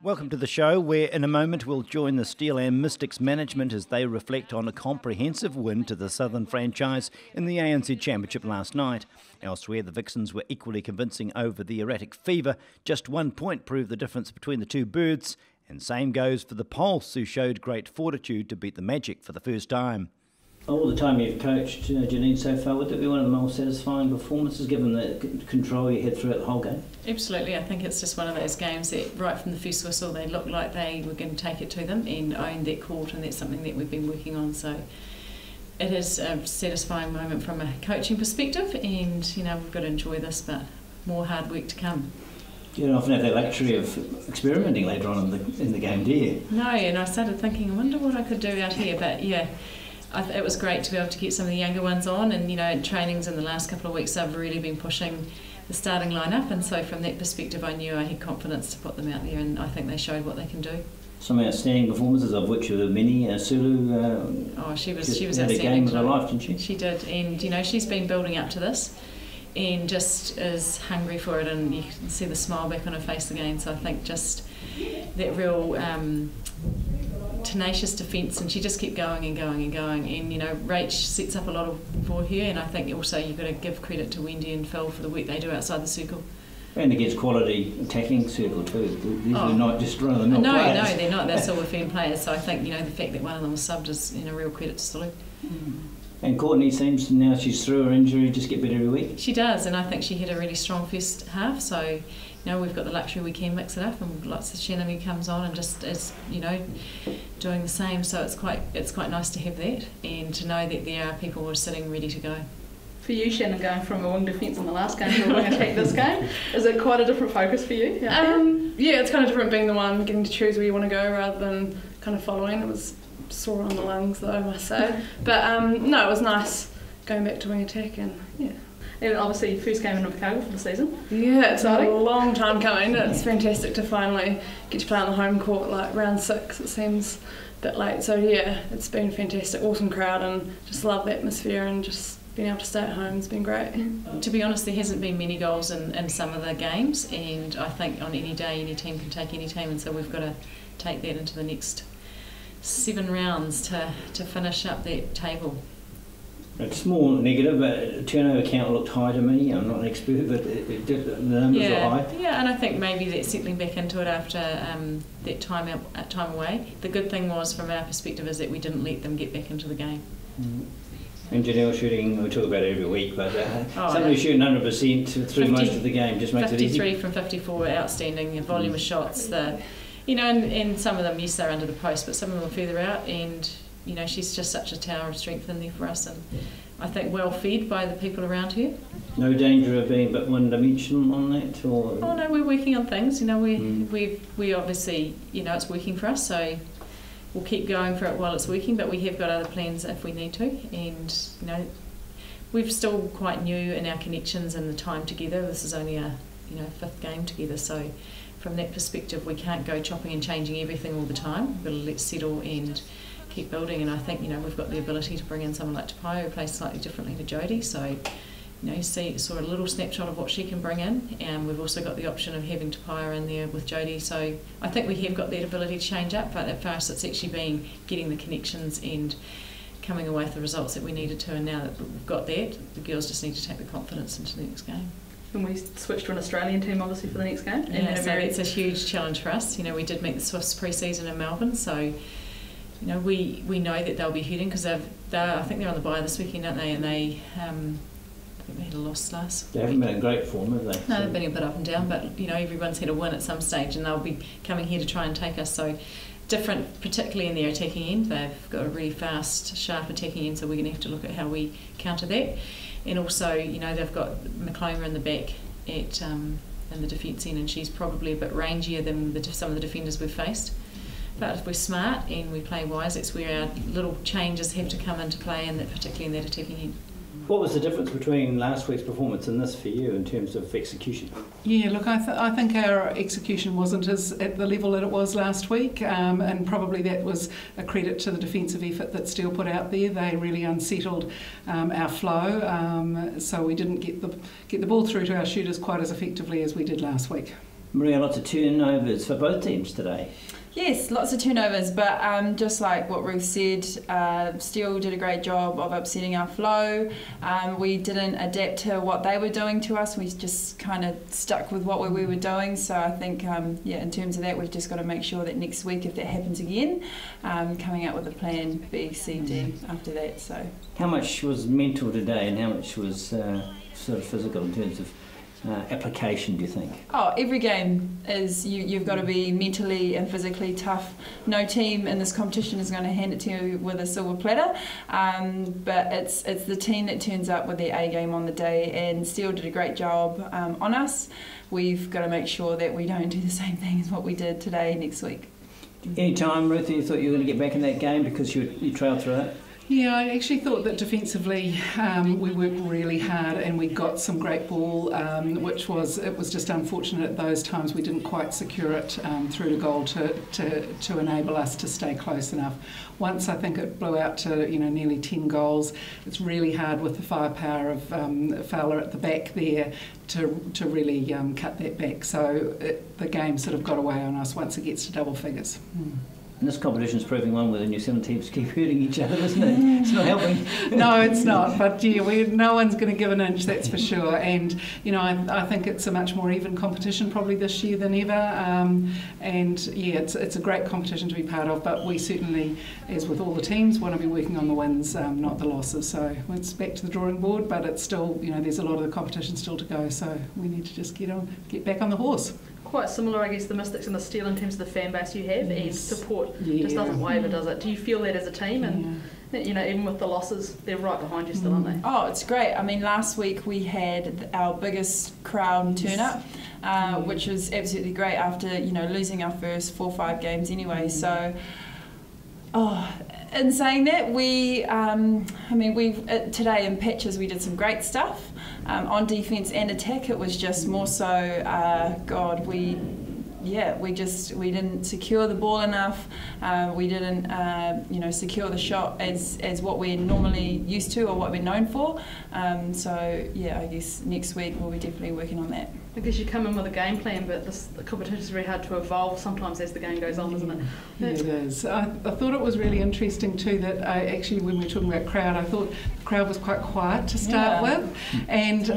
Welcome to the show, where in a moment we'll join the Steel and Mystics management as they reflect on a comprehensive win to the Southern franchise in the ANZ Championship last night. Elsewhere, the Vixens were equally convincing over the Erratic Fever. Just 1 point proved the difference between the two birds. And same goes for the Pulse, who showed great fortitude to beat the Magic for the first time. All the time you've coached, Janine, so far, would it be one of the more satisfying performances given the control you had throughout the whole game? Absolutely. I think it's just one of those games that right from the first whistle they looked like they were going to take it to them and own that court, and that's something that we've been working on. So it is a satisfying moment from a coaching perspective, and we've got to enjoy this, but more hard work to come. You don't often have the luxury of experimenting later on in the game, do you? No, and I started thinking, I wonder what I could do out here, but yeah. It was great to be able to get some of the younger ones on, and in trainings in the last couple of weeks I've really been pushing the starting lineup, and so from that perspective I knew I had confidence to put them out there, and I think they showed what they can do. Some outstanding performances, of which were many. Sulu she was had outstanding. A game of her life, didn't she? She did, and she's been building up to this and just is hungry for it, and you can see the smile back on her face again. So I think just that real tenacious defence, and she just kept going and going and going, and Rach sets up a lot for her, and I think also you've got to give credit to Wendy and Phil for the work they do outside the circle. And against quality attacking circle too. These are not just run-of-the-mill players. No, they're not. They're silver fan players. So I think the fact that one of them was subbed is real credit to Sulu. And Courtney seems, now she's through her injury, just get better every week. She does, and I think she had a really strong first half. So we've got the luxury we can mix it up, and lots of Shannon who comes on and just is doing the same. So it's quite nice to have that, and to know that there are people who are sitting ready to go. For you, Shannon, going from a wing defence in the last game to a wing attack this game, is it quite a different focus for you? Yeah, it's kind of different being the one getting to choose where you want to go rather than kind of following. It was sore on the lungs though, I must say. But no, it was nice going back to wing attack, and yeah. And obviously your first game in Invercargill for the season. Yeah, it's a long time coming. It's fantastic to finally get to play on the home court, like round 6. It seems a bit late. So yeah, it's been fantastic, awesome crowd, and just love the atmosphere, and just being able to stay at home has been great. To be honest, there hasn't been many goals in some of the games, and I think on any day any team can take any team, and so we've got to take that into the next 7 rounds to finish up that table. It's more negative, but turnover count looked high to me. I'm not an expert, but the numbers are high. Yeah, and I think maybe that's settling back into it after that time away. The good thing was, from our perspective, is that we didn't let them get back into the game. And Janelle shooting, we talk about it every week, but somebody shooting 100% through most of the game just makes it easy. 53 from 54, outstanding. Volume of shots, and some of them, yes, they're under the post, but some of them are further out, and she's just such a tower of strength in there for us, and I think well fed by the people around her. No danger of being a bit one-dimensional on that? Or? Oh no, we're working on things. We obviously, it's working for us, so we'll keep going for it while it's working, but we have got other plans if we need to, and we're still quite new in our connections and the time together. This is only our 5th game together, so from that perspective we can't go chopping and changing everything all the time. We've got to let settle and keep building, and I think we've got the ability to bring in someone like Tapaio who plays slightly differently to Jodie, so you saw a little snapshot of what she can bring in, and we've also got the option of having Tapaio in there with Jodie, so I think we have got that ability to change up, but for us it's actually been getting the connections and coming away with the results that we needed to, and now that we've got that, the girls just need to take the confidence into the next game. And we switched to an Australian team obviously for the next game. Yeah, so it's a huge challenge for us. We did meet the Swifts pre-season in Melbourne, so we know that they'll be heading, because I think they're on the bye this weekend, aren't they? And they I think they had a loss last week. They haven't been in great form, have they? No, they've been a bit up and down, but everyone's had a win at some stage, and they'll be coming here to try and take us. So different, particularly in their attacking end. They've got a really fast, sharp attacking end, so we're going to have to look at how we counter that. And also, they've got McCloma in the back in the defence end, and she's probably a bit rangier than some of the defenders we've faced. But if we're smart and we play wise, that's where our little changes have to come into play, and particularly in that attacking end. What was the difference between last week's performance and this for you in terms of execution? Yeah, look, I think our execution wasn't at the level that it was last week, and probably that was a credit to the defensive effort that Steel put out there. They really unsettled our flow, so we didn't get the ball through to our shooters quite as effectively as we did last week. Maria, lots of turnovers for both teams today. Yes, lots of turnovers, but just like what Ruth said, Steel did a great job of upsetting our flow. We didn't adapt to what they were doing to us. We just kind of stuck with what we were doing. So I think, in terms of that, we've just got to make sure that next week, if that happens again, coming out with a plan B, C, D after that. So, how much was mental today, and how much was sort of physical in terms of application, do you think? Oh, every game is you've got to be mentally and physically tough. No team in this competition is going to hand it to you with a silver platter, but it's the team that turns up with their A game on the day, and Steel did a great job on us. We've got to make sure that we don't do the same thing as what we did today next week. Any time, Ruth, you thought you were going to get back in that game because you trailed through it? Yeah, I actually thought that defensively we worked really hard and we got some great ball, it was just unfortunate at those times we didn't quite secure it through to goal to enable us to stay close enough. Once I think it blew out to nearly 10 goals, it's really hard with the firepower of Fowler at the back there to really cut that back. So the game sort of got away on us once it gets to double figures. And this competition is proving one where the New Zealand teams keep hurting each other, isn't it? It's not helping. No, it's not. But yeah, no one's going to give an inch, that's for sure. And I think it's a much more even competition probably this year than ever. And yeah, it's a great competition to be part of. But we certainly, as with all the teams, want to be working on the wins, not the losses. So it's back to the drawing board. But it's still, there's a lot of the competition still to go. So we need to just get back on the horse. Quite similar, I guess, the Mystics and the Steel in terms of the fan base you have, and support just doesn't waver, does it? Do you feel that as a team? And even with the losses, they're right behind you still, aren't they? Oh, it's great. I mean, last week we had our biggest crowd turn up, which was absolutely great after losing our first 4 or 5 games anyway. So, in saying that, today in patches we did some great stuff on defence and attack. It was just more so, we didn't secure the ball enough. We didn't, secure the shot as what we're normally used to or what we're known for. I guess next week we'll be definitely working on that. I guess you come in with a game plan, but the competition is very hard to evolve sometimes as the game goes on, isn't it? Yeah, it is. I thought it was really interesting too that when we were talking about crowd, I thought the crowd was quite quiet to start with, and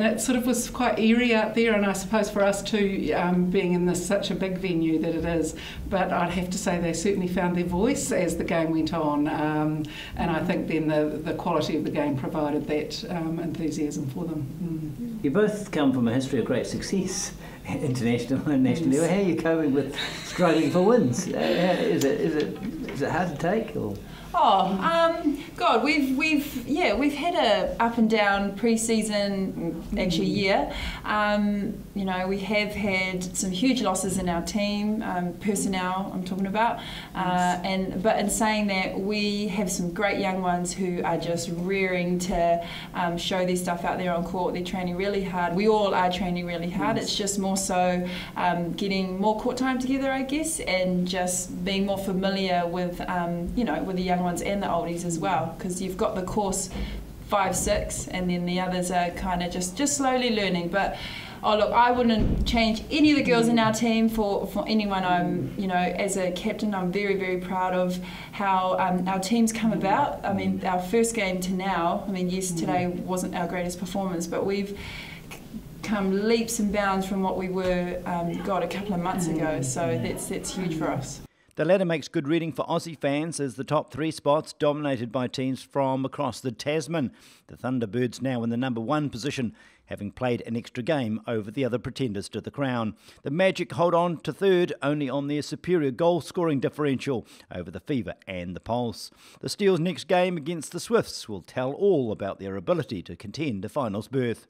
it sort of was quite eerie out there. And I suppose for us too, being in such a big venue that it is, but I'd have to say they certainly found their voice as the game went on, and I think then the quality of the game provided that enthusiasm for them. You both come from a history of great success, international and national level. How are you coping with struggling for wins? Is it hard to take? Or? God, we've had a up and down pre-season actually year. We have had some huge losses in our team, personnel I'm talking about, but in saying that, we have some great young ones who are just rearing to show their stuff out there on court. They're training really hard. We all are training really hard. It's just more so getting more court time together, I guess, and just being more familiar with with the young ones and the oldies as well, because you've got the course 5, 6, and then the others are kind of just slowly learning. But I wouldn't change any of the girls in our team for anyone. As a captain, I'm very, very proud of how our team's come about. I mean, our first game to now, yes, today wasn't our greatest performance, but we've come leaps and bounds from what we were a couple of months ago. So that's huge for us. The ladder makes good reading for Aussie fans as the top 3 spots dominated by teams from across the Tasman. The Thunderbirds now in the number 1 position, having played an extra game over the other pretenders to the crown. The Magic hold on to 3rd only on their superior goal-scoring differential over the Fever and the Pulse. The Steel's next game against the Swifts will tell all about their ability to contend a finals berth.